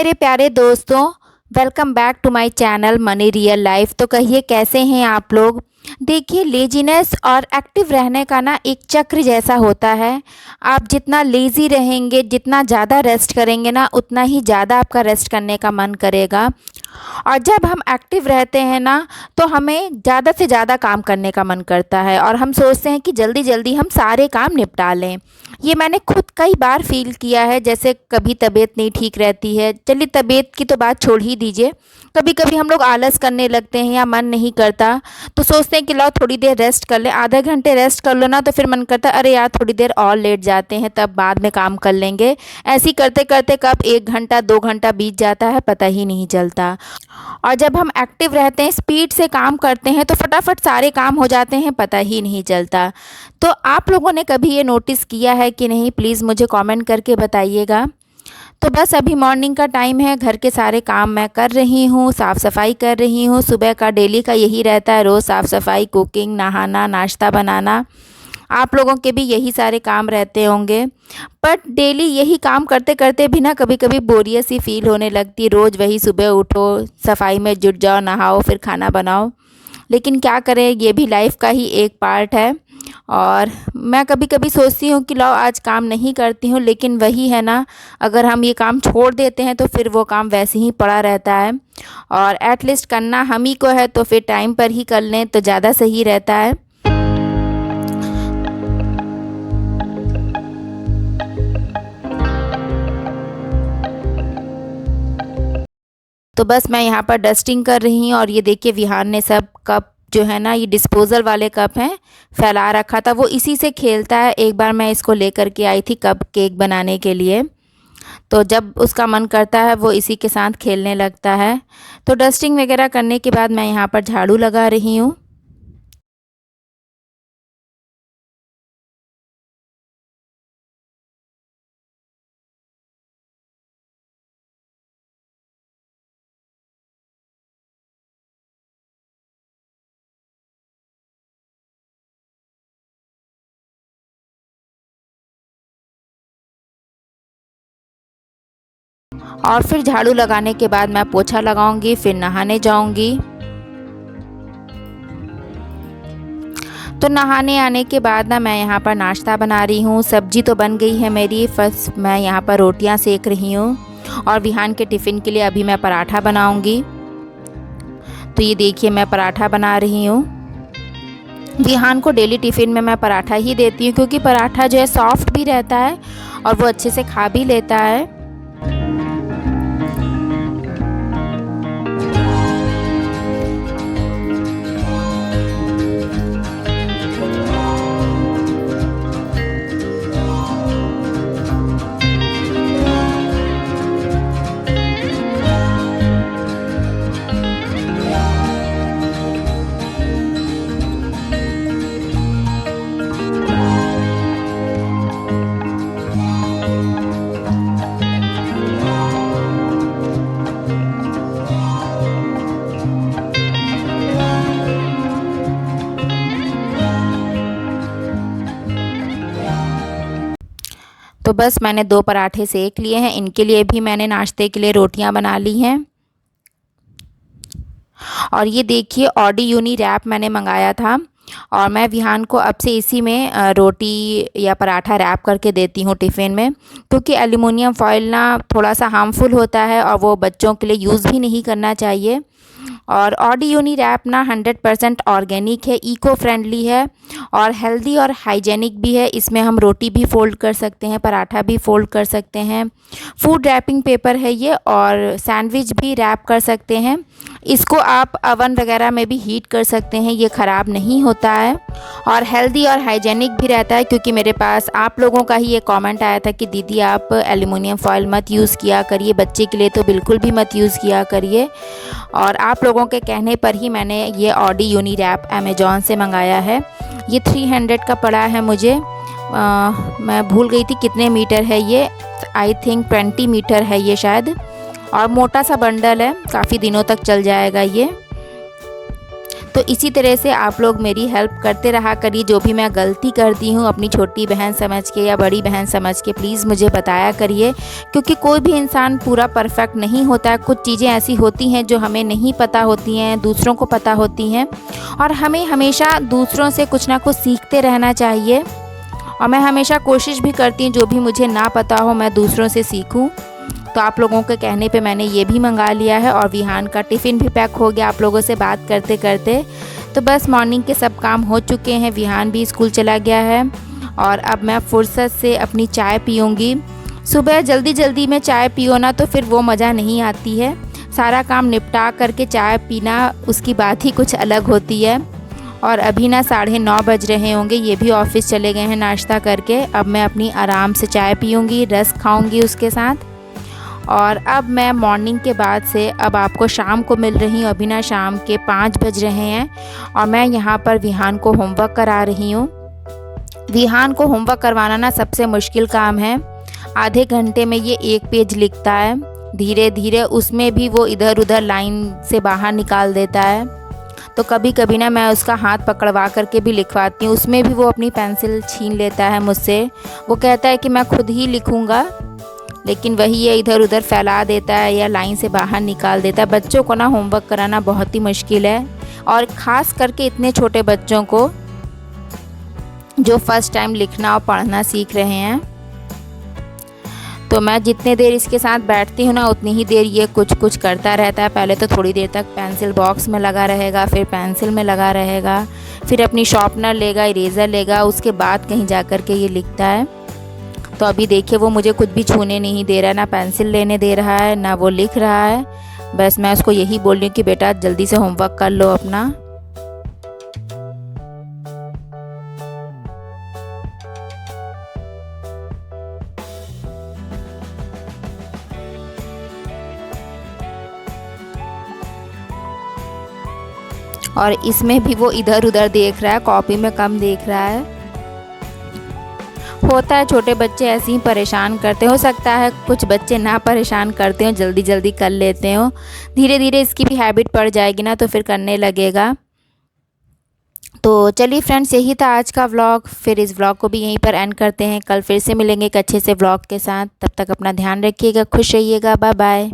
मेरे प्यारे दोस्तों, welcome back to my channel money real life. तो कहिए कैसे हैं आप लोग। देखिए, लेजीनेस और एक्टिव रहने का ना एक चक्र जैसा होता है। आप जितना लेज़ी रहेंगे, जितना ज़्यादा रेस्ट करेंगे ना, उतना ही ज़्यादा आपका रेस्ट करने का मन करेगा। और जब हम एक्टिव रहते हैं ना, तो हमें ज़्यादा से ज़्यादा काम करने का मन करता है और हम सोचते हैं कि जल्दी जल्दी हम सारे काम निपटा लें। ये मैंने खुद कई बार फ़ील किया है। जैसे कभी तबीयत नहीं ठीक रहती है, चलिए तबीयत की तो बात छोड़ ही दीजिए, कभी कभी हम लोग आलस करने लगते हैं या मन नहीं करता, तो सोचते हैं कि लाओ थोड़ी देर रेस्ट कर लें। आधा घंटे रेस्ट कर लो ना, तो फिर मन करता है अरे यार थोड़ी देर और लेट जाते हैं, तब बाद में काम कर लेंगे। ऐसे ही करते करते कब 1 घंटा 2 घंटा बीत जाता है पता ही नहीं चलता। और जब हम एक्टिव रहते हैं, स्पीड से काम करते हैं, तो फटाफट सारे काम हो जाते हैं, पता ही नहीं चलता। तो आप लोगों ने कभी ये नोटिस किया है कि नहीं, प्लीज़ मुझे कमेंट करके बताइएगा। तो बस अभी मॉर्निंग का टाइम है, घर के सारे काम मैं कर रही हूँ, साफ़ सफाई कर रही हूँ। सुबह का डेली का यही रहता है, रोज़ साफ़ सफाई, कुकिंग, नहाना, नाश्ता बनाना। आप लोगों के भी यही सारे काम रहते होंगे। बट डेली यही काम करते करते भी ना कभी कभी बोरियत सी फील होने लगती। रोज़ वही सुबह उठो, सफाई में जुट जाओ, नहाओ, फिर खाना बनाओ। लेकिन क्या करें, ये भी लाइफ का ही एक पार्ट है। और मैं कभी कभी सोचती हूँ कि लाओ आज काम नहीं करती हूँ, लेकिन वही है ना, अगर हम ये काम छोड़ देते हैं तो फिर वो काम वैसे ही पड़ा रहता है। और एटलीस्ट करना हम ही को है, तो फिर टाइम पर ही कर लें तो ज़्यादा सही रहता है। तो बस मैं यहाँ पर डस्टिंग कर रही हूँ। और ये देखिए, विहान ने सब कप जो है ना, ये डिस्पोज़ल वाले कप हैं, फैला रखा था। वो इसी से खेलता है। एक बार मैं इसको लेकर के आई थी कप केक बनाने के लिए, तो जब उसका मन करता है वो इसी के साथ खेलने लगता है। तो डस्टिंग वगैरह करने के बाद मैं यहाँ पर झाड़ू लगा रही हूँ। और फिर झाड़ू लगाने के बाद मैं पोछा लगाऊंगी, फिर नहाने जाऊंगी। तो नहाने आने के बाद ना मैं यहाँ पर नाश्ता बना रही हूँ। सब्जी तो बन गई है मेरी, फर्स्ट मैं यहाँ पर रोटियाँ सेक रही हूँ। और विहान के टिफ़िन के लिए अभी मैं पराठा बनाऊंगी। तो ये देखिए, मैं पराठा बना रही हूँ। विहान को डेली टिफ़िन में मैं पराठा ही देती हूँ, क्योंकि पराठा जो है सॉफ्ट भी रहता है और वो अच्छे से खा भी लेता है। तो बस मैंने 2 पराठे सेक लिए हैं। इनके लिए भी मैंने नाश्ते के लिए रोटियां बना ली हैं। और ये देखिए, ऑडी यूनी रैप मैंने मंगाया था, और मैं विहान को अब से इसी में रोटी या पराठा रैप करके देती हूँ टिफ़िन में, क्योंकि एल्युमिनियम फॉइल ना थोड़ा सा हार्मफुल होता है और वो बच्चों के लिए यूज़ भी नहीं करना चाहिए। और ऑडी यूनी रैप ना 100% ऑर्गेनिक है, इको फ्रेंडली है और हेल्दी और हाइजेनिक भी है। इसमें हम रोटी भी फ़ोल्ड कर सकते हैं, पराठा भी फ़ोल्ड कर सकते हैं। फूड रैपिंग पेपर है ये, और सैंडविच भी रैप कर सकते हैं। इसको आप अवन वगैरह में भी हीट कर सकते हैं, ये ख़राब नहीं होता है और हेल्दी और हाइजेनिक भी रहता है। क्योंकि मेरे पास आप लोगों का ही एक कमेंट आया था कि दीदी आप एल्युमिनियम फॉइल मत यूज़ किया करिए, बच्चे के लिए तो बिल्कुल भी मत यूज़ किया करिए। और आप लोगों के कहने पर ही मैंने ये ऑडी यूनी रैप अमेज़ॉन से मंगाया है। ये 300 का पड़ा है मुझे। मैं भूल गई थी कितने मीटर है ये, आई थिंक 20 मीटर है ये शायद। और मोटा सा बंडल है, काफ़ी दिनों तक चल जाएगा ये। तो इसी तरह से आप लोग मेरी हेल्प करते रहा करिए। जो भी मैं गलती करती हूँ अपनी छोटी बहन समझ के या बड़ी बहन समझ के प्लीज़ मुझे बताया करिए, क्योंकि कोई भी इंसान पूरा परफेक्ट नहीं होता है। कुछ चीज़ें ऐसी होती हैं जो हमें नहीं पता होती हैं, दूसरों को पता होती हैं, और हमें हमेशा दूसरों से कुछ ना कुछ सीखते रहना चाहिए। और मैं हमेशा कोशिश भी करती हूँ जो भी मुझे ना पता हो मैं दूसरों से सीखूँ। तो आप लोगों के कहने पे मैंने ये भी मंगा लिया है और विहान का टिफ़िन भी पैक हो गया आप लोगों से बात करते करते। तो बस मॉर्निंग के सब काम हो चुके हैं, विहान भी स्कूल चला गया है और अब मैं फुर्सत से अपनी चाय पीऊँगी। सुबह जल्दी जल्दी में चाय पियो ना तो फिर वो मज़ा नहीं आती है। सारा काम निपटा करके चाय पीना उसकी बात ही कुछ अलग होती है। और अभी ना 9:30 बज रहे होंगे, ये भी ऑफिस चले गए हैं नाश्ता करके। अब मैं अपनी आराम से चाय पीऊँगी, रस्क खाऊँगी उसके साथ। और अब मैं मॉर्निंग के बाद से अब आपको शाम को मिल रही हूँ। अभी ना शाम के 5 बज रहे हैं और मैं यहाँ पर विहान को होमवर्क करा रही हूँ। विहान को होमवर्क करवाना ना सबसे मुश्किल काम है। आधे घंटे में ये 1 पेज लिखता है, धीरे धीरे उसमें भी वो इधर उधर लाइन से बाहर निकाल देता है। तो कभी कभी ना मैं उसका हाथ पकड़वा करके भी लिखवाती हूँ, उसमें भी वो अपनी पेंसिल छीन लेता है मुझसे। वो कहता है कि मैं खुद ही लिखूँगा, लेकिन वही ये इधर उधर फैला देता है या लाइन से बाहर निकाल देता है। बच्चों को ना होमवर्क कराना बहुत ही मुश्किल है, और ख़ास करके इतने छोटे बच्चों को जो फर्स्ट टाइम लिखना और पढ़ना सीख रहे हैं। तो मैं जितने देर इसके साथ बैठती हूँ ना उतनी ही देर ये कुछ कुछ करता रहता है। पहले तो थोड़ी देर तक पेंसिल बॉक्स में लगा रहेगा, फिर पेंसिल में लगा रहेगा, फिर अपनी शार्पनर लेगा, इरेज़र लेगा, उसके बाद कहीं जा कर के ये लिखता है। तो अभी देखिए वो मुझे कुछ भी छूने नहीं दे रहा है, ना पेंसिल लेने दे रहा है, ना वो लिख रहा है। बस मैं उसको यही बोल रही हूँ कि बेटा जल्दी से होमवर्क कर लो अपना। और इसमें भी वो इधर उधर देख रहा है, कॉपी में कम देख रहा है। होता है, छोटे बच्चे ऐसे ही परेशान करते हो सकता है कुछ बच्चे ना परेशान करते हो, जल्दी जल्दी कर लेते हो। धीरे धीरे इसकी भी हैबिट पड़ जाएगी ना तो फिर करने लगेगा। तो चलिए फ्रेंड्स, यही था आज का व्लॉग। फिर इस व्लॉग को भी यहीं पर एंड करते हैं। कल फिर से मिलेंगे एक अच्छे से व्लॉग के साथ। तब तक अपना ध्यान रखिएगा, खुश रहिएगा, बाय बाय।